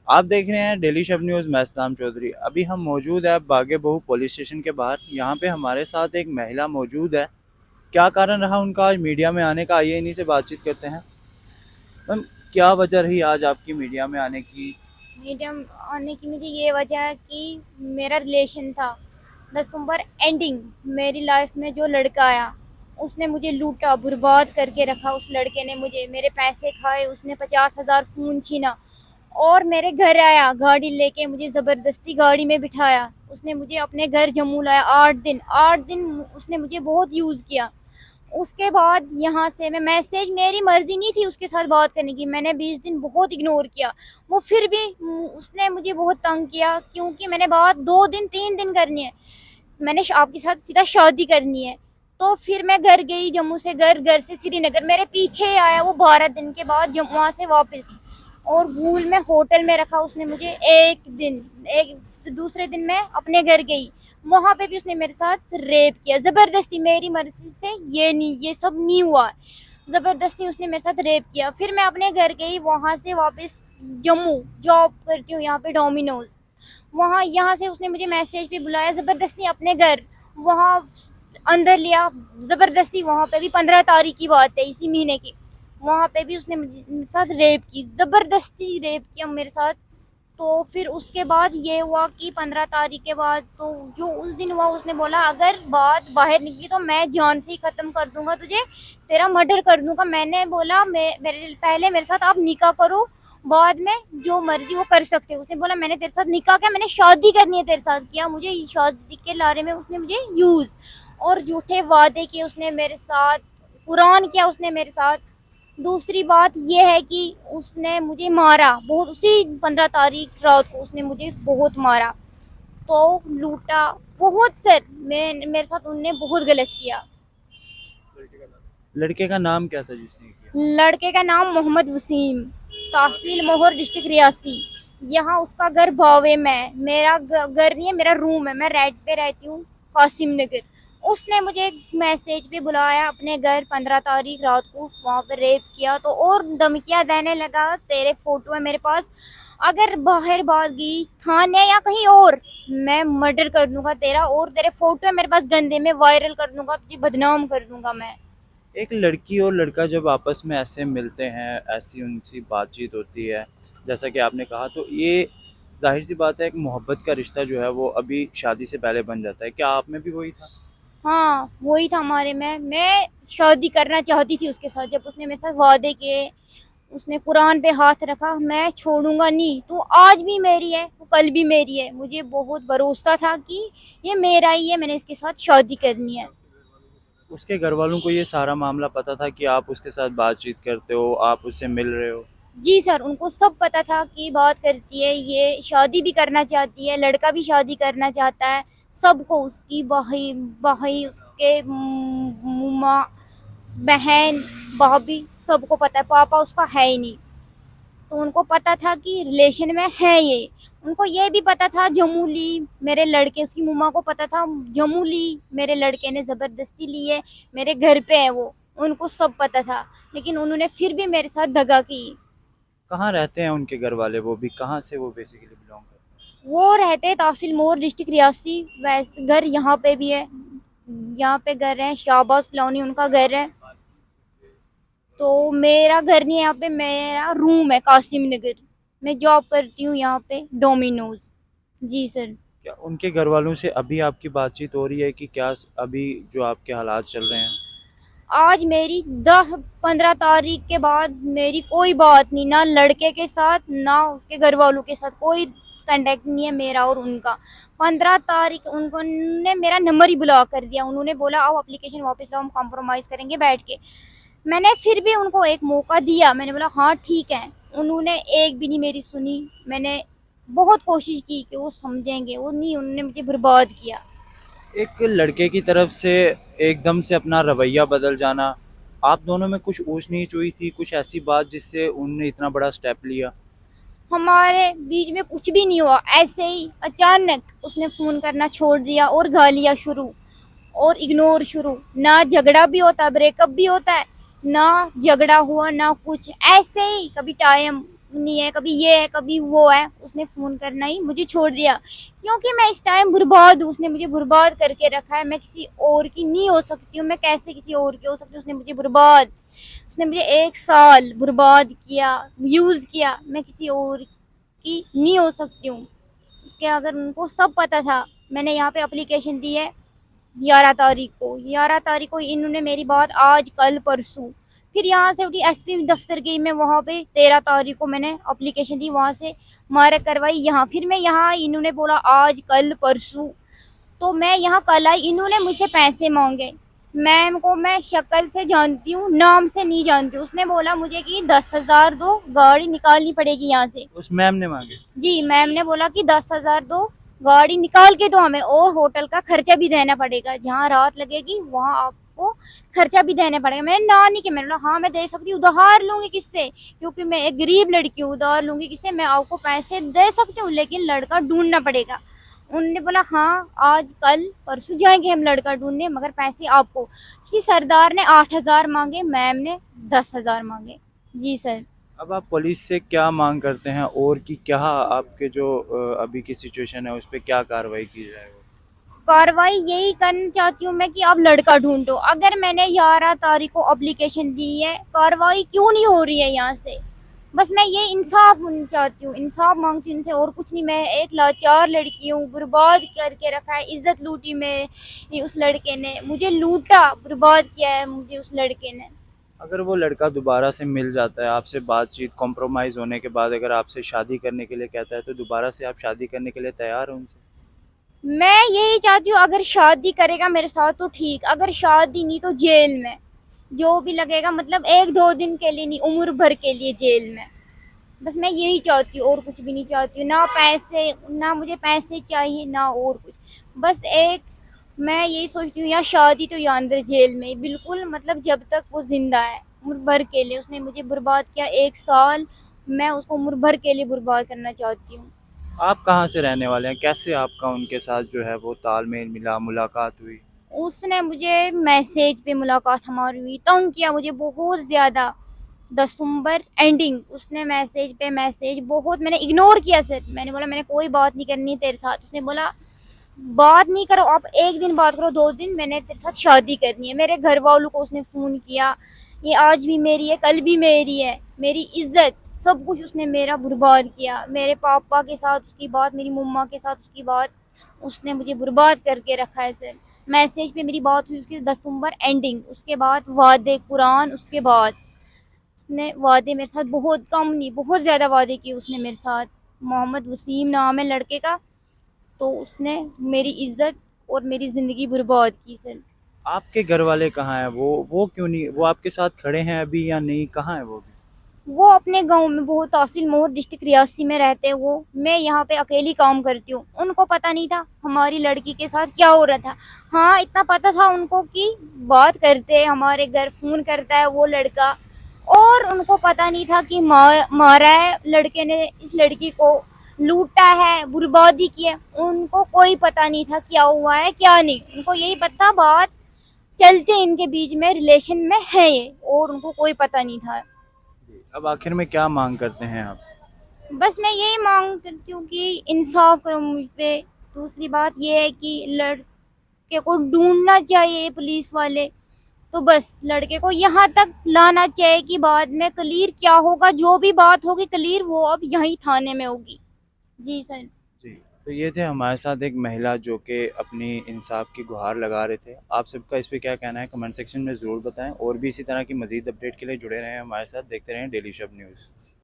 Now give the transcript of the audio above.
आप देख रहे हैं डेली शब न्यूज़। मैं इस्लाम चौधरी। अभी हम मौजूद है बागे बहू पुलिस स्टेशन के बाहर। यहाँ पे हमारे साथ एक महिला मौजूद है। क्या कारण रहा उनका आज मीडिया में आने का, आइए इन्हीं से बातचीत करते हैं। मैम, क्या वजह रही आज आपकी मीडिया में आने की? मीडियम आने की मुझे ये वजह है कि मेरा रिलेशन था। दिसंबर एंडिंग मेरी लाइफ में जो लड़का आया उसने मुझे लूटा, बर्बाद करके रखा। उस लड़के ने मुझे मेरे पैसे खाए, उसने 50,000 फोन छीना और मेरे घर आया गाड़ी लेके, मुझे जबरदस्ती गाड़ी में बिठाया। उसने मुझे अपने घर जम्मू लाया। 8 दिन उसने मुझे बहुत यूज किया। उसके बाद यहाँ से मैं मैसेज, मेरी मर्जी नहीं थी उसके साथ बात करने की, मैंने 20 दिन बहुत इग्नोर किया। वो फिर भी उसने मुझे बहुत तंग किया क्योंकि मैंने बात 2 दिन 3 दिन करनी है, मैंने आपके साथ सीधा शादी करनी है। तो फिर मैं घर गई, जम्मू से घर से श्रीनगर, मेरे पीछे आया वो 12 दिन के बाद वहाँ से वापस। और भूल में होटल में रखा उसने मुझे। एक दूसरे दिन मैं अपने घर गई, वहां पे भी उसने मेरे साथ रेप किया जबरदस्ती, मेरी मर्जी से ये सब नहीं हुआ। जबरदस्ती उसने मेरे साथ रेप किया। फिर मैं अपने घर गई, वहां से वापस जम्मू, जॉब करती हूँ यहाँ पे डोमिनोज। वहाँ यहाँ से उसने मुझे मैसेज पे बुलाया जबरदस्ती अपने घर, वहाँ अंदर लिया जबरदस्ती। वहाँ पे भी 15 तारीख की बात है, इसी महीने की। वहाँ पे भी उसने मेरे साथ रेप की, जबरदस्ती रेप किया मेरे साथ। तो फिर उसके बाद ये हुआ कि 15 तारीख के बाद तो जो उस दिन हुआ, उसने बोला अगर बात बाहर निकली तो मैं जान से ही खत्म कर दूंगा तुझे, तेरा मर्डर कर दूंगा। मैंने बोला पहले मेरे साथ आप निकाह करो, बाद में जो मर्जी वो कर सकते हो। उसने बोला मैंने तेरे साथ निकाह किया, मैंने शादी करनी है तेरे साथ, किया मुझे शादी के लारे में उसने मुझे यूज और झूठे वादे किए उसने मेरे साथ, कुरान किया उसने मेरे साथ। दूसरी बात यह है कि उसने मुझे मारा बहुत, उसी 15 तारीख रात को उसने मुझे बहुत मारा, तो लूटा बहुत सर। मेरे साथ उनने बहुत गलत किया। लड़के का नाम क्या था जिसने किया? लड़के का नाम मोहम्मद वसीम, तहसील मोहर, डिस्ट्रिक्ट रियासी। यहाँ उसका घर भावे में है, मेरा घर नहीं है, मेरा रूम है, मैं रेंट पे रहती हूँ कासिम नगर। उसने मुझे मैसेज पे बुलाया अपने घर 15 तारीख रात को, वहाँ पे रेप किया तो और धमकियां देने लगा, तेरे फोटो है मेरे पास, अगर बाहर बात गई थाने या कहीं और मैं मर्डर कर दूंगा तेरा, और तेरे फोटो है मेरे पास गंदे में वायरल कर दूंगा, तुझे बदनाम कर दूंगा मैं। एक लड़की और लड़का जब आपस में ऐसे मिलते हैं, ऐसी उनसी बातचीत होती है, जैसा कि आपने कहा, तो ये जाहिर सी बात है, एक मोहब्बत का रिश्ता जो है वो अभी शादी से पहले बन जाता है। क्या आप में भी वही था? हाँ वही था हमारे में। मैं शादी करना चाहती थी उसके साथ, जब उसने मेरे साथ वादे किए, उसने कुरान पे हाथ रखा, मैं छोड़ूंगा नहीं, तो आज भी मेरी है तो कल भी मेरी है। मुझे बहुत भरोसा था कि ये मेरा ही है, मैंने इसके साथ शादी करनी है। उसके घर वालों को ये सारा मामला पता था कि आप उसके साथ बातचीत करते हो, आप उससे मिल रहे हो? जी सर, उनको सब पता था कि बात करती है, ये शादी भी करना चाहती है, लड़का भी शादी करना चाहता है। सबको, उसकी भाई भाई, उसके मुमा, बहन, भाभी, सबको पता है। पापा उसका है ही नहीं, तो उनको पता था कि रिलेशन में है ये। उनको ये भी पता था जमूली मेरे लड़के, उसकी मम्मा को पता था जमूली मेरे लड़के ने जबरदस्ती ली है, मेरे घर पे है वो, उनको सब पता था। लेकिन उन्होंने फिर भी मेरे साथ दगा की। कहाँ रहते हैं उनके घर वाले? वो भी कहाँ से वो बेसिकली बिलोंग करते वो रहते हैं तहसील मोर, डिस्ट्रिक्ट रियासी। वैसे घर यहाँ पे भी है, यहाँ पे घर है, शाहबाज कॉलोनी उनका घर है। तो मेरा घर नहीं है यहाँ पे, मेरा रूम है कासिम नगर। मैं जॉब करती हूँ यहाँ पे डोमिनोज। जी सर। हैं? क्या उनके घर वालों से अभी आपकी बातचीत हो रही है कि क्या अभी जो आपके हालात चल रहे हैं? आज मेरी 10 15 तारीख के बाद मेरी कोई बात नहीं, ना लड़के के साथ ना उसके घर वालों के साथ, कोई कांटेक्ट नहीं है मेरा और उनका। 15 तारीख उन्होंने मेरा नंबर ही ब्लॉक कर दिया, उन्होंने बोला आओ एप्लीकेशन वापस लो, हम कॉम्प्रोमाइज करेंगे बैठ के। मैंने फिर भी उनको एक मौका दिया, मैंने बोला हाँ ठीक है। उन्होंने एक भी नहीं मेरी सुनी। मैंने बहुत कोशिश की कि वो समझेंगे, वो नहीं, उन्होंने मुझे बर्बाद किया। एक लड़के की तरफ से एकदम से अपना रवैया बदल जाना, आप दोनों में कुछ ऊंच नीच हुई थी, कुछ ऐसी बात जिससे उनने इतना बड़ा स्टेप लिया? हमारे बीच में कुछ भी नहीं हुआ, ऐसे ही अचानक उसने फोन करना छोड़ दिया और गालियां शुरू और इग्नोर शुरू। ना झगड़ा भी होता, ब्रेकअप भी होता है, ना झगड़ा हुआ ना कुछ, ऐसे ही कभी टाइम नहीं है, कभी ये है, कभी वो है। उसने फ़ोन करना ही मुझे छोड़ दिया, क्योंकि मैं इस टाइम बर्बाद हूँ। उसने मुझे बर्बाद करके रखा है, मैं किसी और की नहीं हो सकती हूँ। मैं कैसे किसी और की हो सकती हूँ? उसने मुझे बर्बाद, उसने मुझे 1 साल बर्बाद किया, यूज़ किया। मैं किसी और की नहीं हो सकती हूँ। उसके अगर उनको सब पता था। मैंने यहाँ पे एप्लीकेशन दी है 11 तारीख को इन्होंने मेरी बात आज कल परसों, फिर यहाँ से उठी एसपी दफ्तर गई मैं, वहाँ पे 13 तारीख को मैंने एप्लीकेशन दी, वहाँ से मार्क करवाई यहाँ, फिर मैं यहाँ, इन्होंने बोला आज कल परसों, तो मैं यहाँ कल आई। इन्होंने मुझसे पैसे मांगे। मैम को मैं शक्ल से जानती हूँ, नाम से नहीं जानती हूँ। उसने बोला मुझे कि 10,000 दो, गाड़ी निकालनी पड़ेगी यहाँ से। उस मैम ने मांगे? जी, मैम ने बोला कि 10,000 दो, गाड़ी निकाल के दो हमें, और होटल का खर्चा भी देना पड़ेगा, जहाँ रात लगेगी वहाँ आपको खर्चा भी देना पड़ेगा। मैंने ना नहीं किया। मैंने बोला हाँ मैं दे सकती हूँ, उधार लूंगी किससे, क्योंकि मैं एक गरीब लड़की हूँ, उधार लूंगी किससे? मैं आपको पैसे दे सकती हूँ, लेकिन लड़का ढूंढना पड़ेगा। उन्होंने बोला हाँ आज कल परसों जाएंगे हम लड़का ढूंढने, मगर पैसे आपको। किसी सरदार ने 8,000 मांगे, मैम ने 10,000 मांगे। जी सर। अब आप पुलिस से क्या मांग करते हैं, और कि क्या आपके जो अभी की सिचुएशन है उस पर क्या कार्रवाई की जाए? कार्रवाई यही करना चाहती हूँ मैं कि आप लड़का ढूंढो। अगर मैंने 11 तारीख को एप्लीकेशन दी है, कार्रवाई क्यों नहीं हो रही है यहाँ से? बस मैं ये इंसाफ चाहती हूँ, इंसाफ मांगती हूँ इनसे, और कुछ नहीं। मैं एक लाचार लड़की हूँ, बर्बाद करके रखा है, इज्जत लूटी मेरी उस लड़के ने, मुझे लूटा, बर्बाद किया है मुझे उस लड़के ने। अगर वो लड़का दोबारा से मिल जाता है, आपसे बातचीत कॉम्प्रोमाइज़ होने के बाद अगर आपसे शादी करने के लिए कहता है, तो दोबारा से आप शादी करने के लिए तैयार हो उनसे? मैं यही चाहती हूँ, अगर शादी करेगा मेरे साथ तो ठीक, अगर शादी नहीं तो जेल में, जो भी लगेगा, मतलब 1-2 दिन के लिए नहीं, उम्र भर के लिए जेल में। बस मैं यही चाहती हूँ, और कुछ भी नहीं चाहती हूँ। ना पैसे, ना मुझे पैसे चाहिए, ना और कुछ। बस एक मैं यही सोचती हूँ, या शादी तो या अंदर जेल में, बिल्कुल, मतलब जब तक वो जिंदा है, उम्र भर के लिए। उसने मुझे बर्बाद किया 1 साल, मैं उसको उम्र भर के लिए बर्बाद करना चाहती हूँ। आप कहाँ से रहने वाले हैं? कैसे आपका उनके साथ जो है वो तालमेल मिला, मुलाकात हुई? उसने मुझे मैसेज पे मुलाकात हमारी हुई, तंग किया मुझे बहुत ज़्यादा। दिसंबर एंडिंग उसने मैसेज पे मैसेज, बहुत मैंने इग्नोर किया सर। मैंने बोला मैंने कोई बात नहीं करनी तेरे साथ। उसने बोला बात नहीं करो आप, 1 दिन बात करो, 2 दिन, मैंने तेरे साथ शादी करनी है। मेरे घर वालों को उसने फ़ोन किया, ये आज भी मेरी है, कल भी मेरी है, मेरी इज्जत सब कुछ उसने मेरा बर्बाद किया। मेरे पापा के साथ उसकी बात, मेरी मम्मा के साथ उसकी बात, उसने मुझे बर्बाद करके रखा है सर। मैसेज पे मेरी बात हुई उसकी दिसंबर एंडिंग, उसके बाद वादे कुरान, उसके बाद उसने वादे मेरे साथ बहुत कम नहीं, बहुत ज़्यादा वादे किए उसने मेरे साथ। मोहम्मद वसीम नाम है लड़के का, तो उसने मेरी इज्जत और मेरी ज़िंदगी बर्बाद की सर। आपके घर वाले कहाँ हैं? वो क्यों नहीं, वो आपके साथ खड़े हैं अभी या नहीं? कहाँ है वो अभी? वो अपने गांव में, बहुत तहसील मोर डिस्ट्रिक्ट रियासी में रहते हैं वो। मैं यहाँ पे अकेली काम करती हूँ। उनको पता नहीं था हमारी लड़की के साथ क्या हो रहा था। हाँ इतना पता था उनको कि बात करते हैं, हमारे घर फ़ोन करता है वो लड़का, और उनको पता नहीं था कि मारा है लड़के ने, इस लड़की को लूटा है, बर्बादी की है। उनको कोई पता नहीं था क्या हुआ है क्या नहीं। उनको यही पता बात चलते इनके बीच में, रिलेशन में है ये, और उनको कोई पता नहीं था। अब आखिर में क्या मांग करते हैं आप? बस मैं यही मांग करती हूँ कि इंसाफ करो मुझ पे। दूसरी बात ये है कि लड़के को ढूंढना चाहिए पुलिस वाले, तो बस लड़के को यहाँ तक लाना चाहिए कि बाद में क्लियर क्या होगा, जो भी बात होगी क्लियर वो अब यहीं थाने में होगी। जी सर। जी, तो ये थे हमारे साथ एक महिला जो कि अपनी इंसाफ की गुहार लगा रहे थे। आप सबका इस पे क्या कहना है कमेंट सेक्शन में ज़रूर बताएं, और भी इसी तरह की मज़ीद अपडेट के लिए जुड़े रहें हमारे साथ, देखते रहें डेली शब न्यूज़।